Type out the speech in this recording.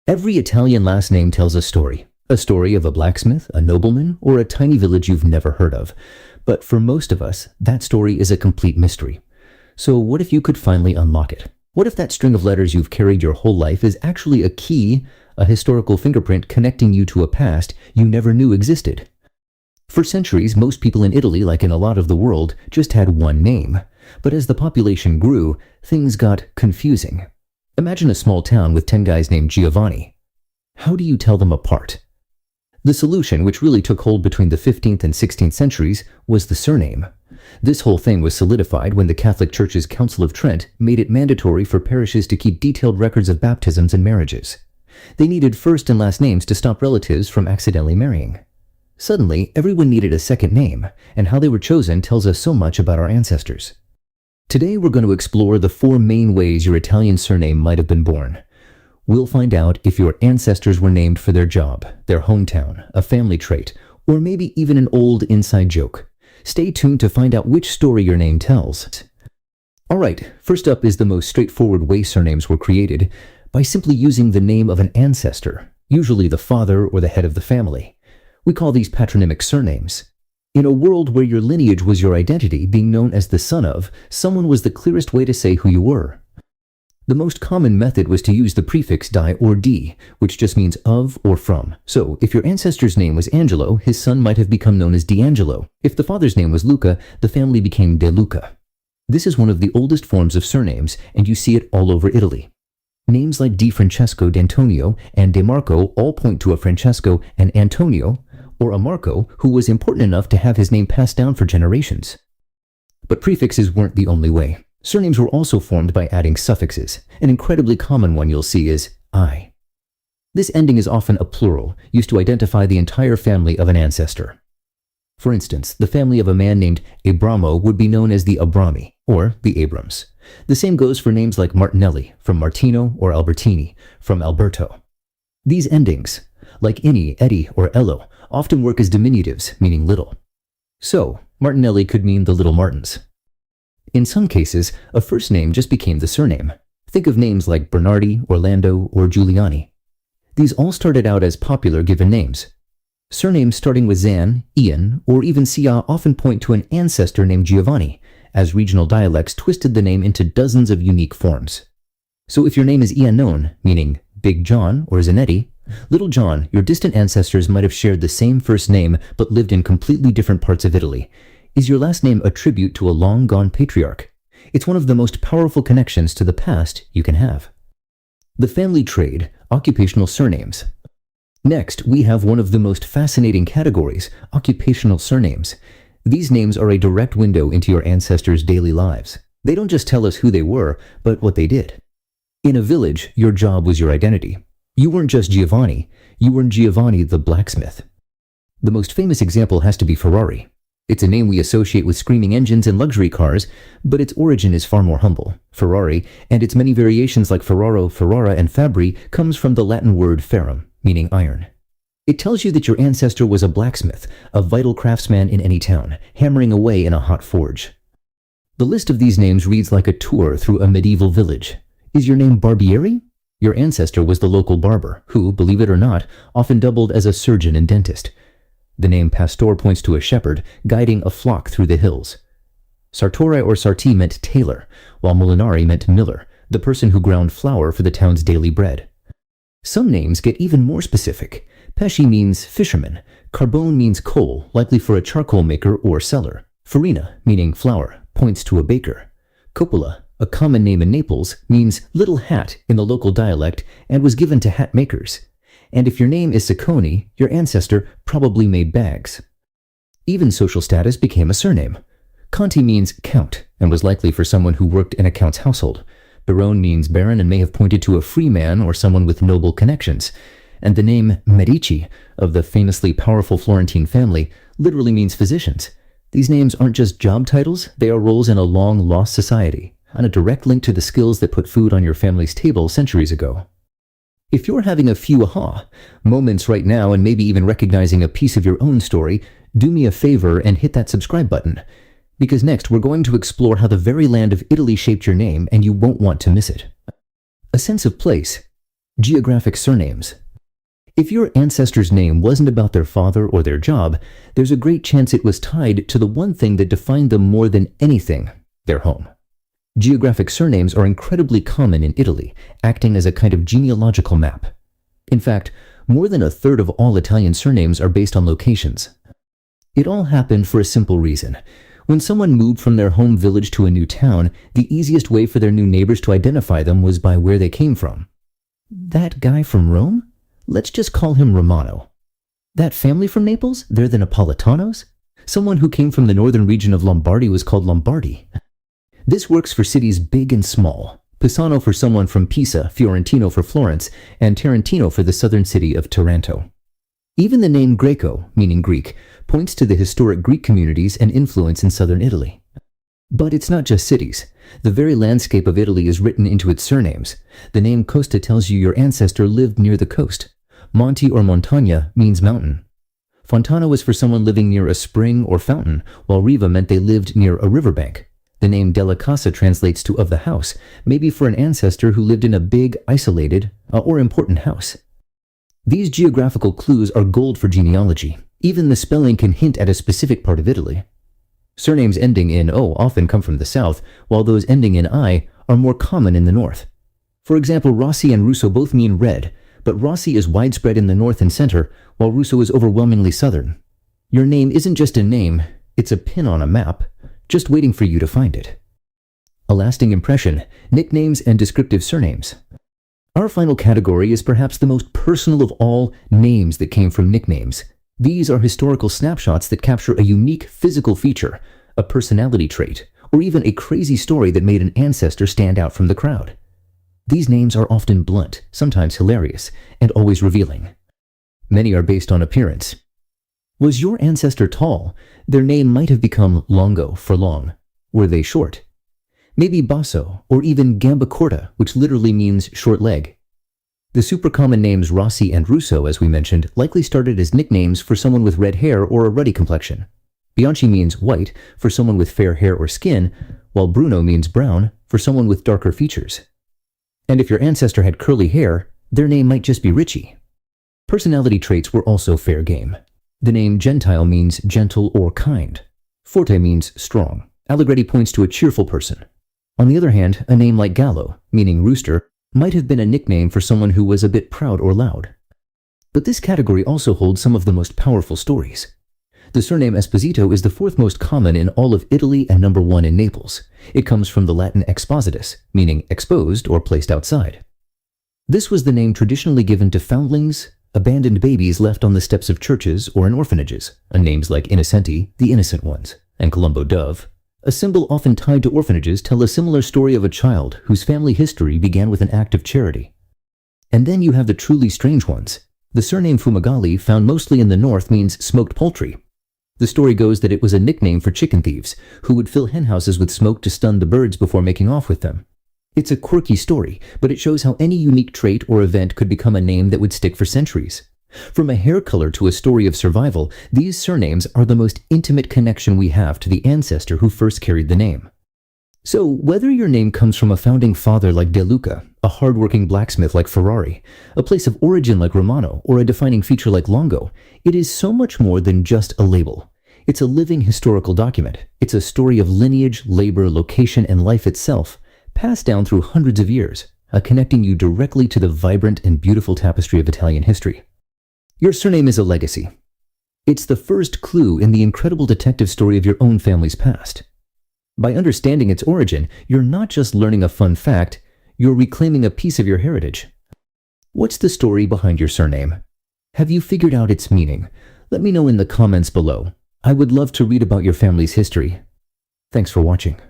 Every Italian last name tells a story of a blacksmith, a nobleman, or a tiny village you've never heard of. But for most of us, that story is a complete mystery. So what if you could finally unlock it? What if that string of letters you've carried your whole life is actually a key, a historical fingerprint connecting you to a past you never knew existed? For centuries, most people in Italy, like in a lot of the world, just had one name. But as the population grew, things got confusing. Imagine a small town with 10 guys named Giovanni. How do you tell them apart? The solution, which really took hold between the 15th and 16th centuries, was the surname. This whole thing was solidified when the Catholic Church's Council of Trent made it mandatory for parishes to keep detailed records of baptisms and marriages. They needed first and last names to stop relatives from accidentally marrying. Suddenly, everyone needed a second name, and how they were chosen tells us so much about our ancestors. Today we're going to explore the 4 main ways your Italian surname might have been born. We'll find out if your ancestors were named for their job, their hometown, a family trait, or maybe even an old inside joke. Stay tuned to find out which story your name tells. Alright, first up is the most straightforward way surnames were created, by simply using the name of an ancestor, usually the father or the head of the family. We call these patronymic surnames. In a world where your lineage was your identity, being known as the son of, someone was the clearest way to say who you were. The most common method was to use the prefix di or di, which just means of or from. So, if your ancestor's name was Angelo, his son might have become known as D'Angelo. If the father's name was Luca, the family became De Luca. This is one of the oldest forms of surnames, and you see it all over Italy. Names like Di Francesco d'Antonio and De Marco all point to a Francesco and Antonio, or a Marco who was important enough to have his name passed down for generations. But prefixes weren't the only way. Surnames were also formed by adding suffixes. An incredibly common one you'll see is I. This ending is often a plural, used to identify the entire family of an ancestor. For instance, the family of a man named Abramo would be known as the Abrami, or the Abrams. The same goes for names like Martinelli, from Martino, or Albertini, from Alberto. These endings, like Inni, Eddie, or Ello, often work as diminutives, meaning little. So, Martinelli could mean the little Martins. In some cases, a first name just became the surname. Think of names like Bernardi, Orlando, or Giuliani. These all started out as popular given names. Surnames starting with Zan, Ian, or even Sia often point to an ancestor named Giovanni, as regional dialects twisted the name into dozens of unique forms. So if your name is Ianon, meaning Big John or Zanetti, Little John, your distant ancestors might have shared the same first name but lived in completely different parts of Italy. Is your last name a tribute to a long-gone patriarch? It's one of the most powerful connections to the past you can have. The family trade, occupational surnames. Next, we have one of the most fascinating categories, occupational surnames. These names are a direct window into your ancestors' daily lives. They don't just tell us who they were, but what they did. In a village, your job was your identity. You weren't just Giovanni, you were Giovanni the blacksmith. The most famous example has to be Ferrari. It's a name we associate with screaming engines and luxury cars, but its origin is far more humble. Ferrari, and its many variations like Ferraro, Ferrara, and Fabri, comes from the Latin word ferrum, meaning iron. It tells you that your ancestor was a blacksmith, a vital craftsman in any town, hammering away in a hot forge. The list of these names reads like a tour through a medieval village. Is your name Barbieri? Your ancestor was the local barber, who, believe it or not, often doubled as a surgeon and dentist. The name Pastor points to a shepherd guiding a flock through the hills. Sartore or Sarti meant tailor, while Molinari meant miller, the person who ground flour for the town's daily bread. Some names get even more specific. Pesci means fisherman. Carbone means coal, likely for a charcoal maker or seller. Farina, meaning flour, points to a baker. Coppola, a common name in Naples, means little hat in the local dialect and was given to hat makers. And if your name is Sacconi, your ancestor probably made bags. Even social status became a surname. Conti means count and was likely for someone who worked in a count's household. Barone means baron and may have pointed to a free man or someone with noble connections. And the name Medici, of the famously powerful Florentine family, literally means physicians. These names aren't just job titles, they are roles in a long-lost society, and a direct link to the skills that put food on your family's table centuries ago. If you're having a few aha moments right now and maybe even recognizing a piece of your own story, do me a favor and hit that subscribe button. Because next we're going to explore how the very land of Italy shaped your name and you won't want to miss it. A sense of place. Geographic surnames. If your ancestor's name wasn't about their father or their job, there's a great chance it was tied to the one thing that defined them more than anything: their home. Geographic surnames are incredibly common in Italy, acting as a kind of genealogical map. In fact, more than a third of all Italian surnames are based on locations. It all happened for a simple reason. When someone moved from their home village to a new town, the easiest way for their new neighbors to identify them was by where they came from. That guy from Rome? Let's just call him Romano. That family from Naples? They're the Napolitanos? Someone who came from the northern region of Lombardy was called Lombardi. This works for cities big and small. Pisano for someone from Pisa, Fiorentino for Florence, and Tarantino for the southern city of Taranto. Even the name Greco, meaning Greek, points to the historic Greek communities and influence in southern Italy. But it's not just cities. The very landscape of Italy is written into its surnames. The name Costa tells you your ancestor lived near the coast. Monte or Montagna means mountain. Fontana was for someone living near a spring or fountain, while Riva meant they lived near a riverbank. The name Della Casa translates to of the house, maybe for an ancestor who lived in a big, isolated, or important house. These geographical clues are gold for genealogy. Even the spelling can hint at a specific part of Italy. Surnames ending in O often come from the south, while those ending in I are more common in the north. For example, Rossi and Russo both mean red, but Rossi is widespread in the north and center, while Russo is overwhelmingly southern. Your name isn't just a name, it's a pin on a map, just waiting for you to find it. A lasting impression: nicknames and descriptive surnames. Our final category is perhaps the most personal of all: names that came from nicknames. These are historical snapshots that capture a unique physical feature, a personality trait, or even a crazy story that made an ancestor stand out from the crowd. These names are often blunt, sometimes hilarious, and always revealing. Many are based on appearance. Was your ancestor tall? Their name might have become Longo for long. Were they short? Maybe Basso, or even Gamba Corta, which literally means short leg. The super common names Rossi and Russo, as we mentioned, likely started as nicknames for someone with red hair or a ruddy complexion. Bianchi means white for someone with fair hair or skin, while Bruno means brown for someone with darker features. And if your ancestor had curly hair, their name might just be Richie. Personality traits were also fair game. The name Gentile means gentle or kind. Forte means strong. Allegretti points to a cheerful person. On the other hand, a name like Gallo, meaning rooster, might have been a nickname for someone who was a bit proud or loud. But this category also holds some of the most powerful stories. The surname Esposito is the fourth most common in all of Italy and number one in Naples. It comes from the Latin expositus, meaning exposed or placed outside. This was the name traditionally given to foundlings, abandoned babies left on the steps of churches or in orphanages, and names like Innocenti, the innocent ones, and Colombo Dove, a symbol often tied to orphanages, tell a similar story of a child whose family history began with an act of charity. And then you have the truly strange ones. The surname Fumagalli, found mostly in the north, means smoked poultry. The story goes that it was a nickname for chicken thieves, who would fill henhouses with smoke to stun the birds before making off with them. It's a quirky story, but it shows how any unique trait or event could become a name that would stick for centuries. From a hair color to a story of survival, these surnames are the most intimate connection we have to the ancestor who first carried the name. So, whether your name comes from a founding father like De Luca, a hard-working blacksmith like Ferrari, a place of origin like Romano, or a defining feature like Longo, it is so much more than just a label. It's a living historical document. It's a story of lineage, labor, location, and life itself, passed down through hundreds of years, connecting you directly to the vibrant and beautiful tapestry of Italian history. Your surname is a legacy. It's the first clue in the incredible detective story of your own family's past. By understanding its origin, you're not just learning a fun fact, you're reclaiming a piece of your heritage. What's the story behind your surname? Have you figured out its meaning? Let me know in the comments below. I would love to read about your family's history. Thanks for watching.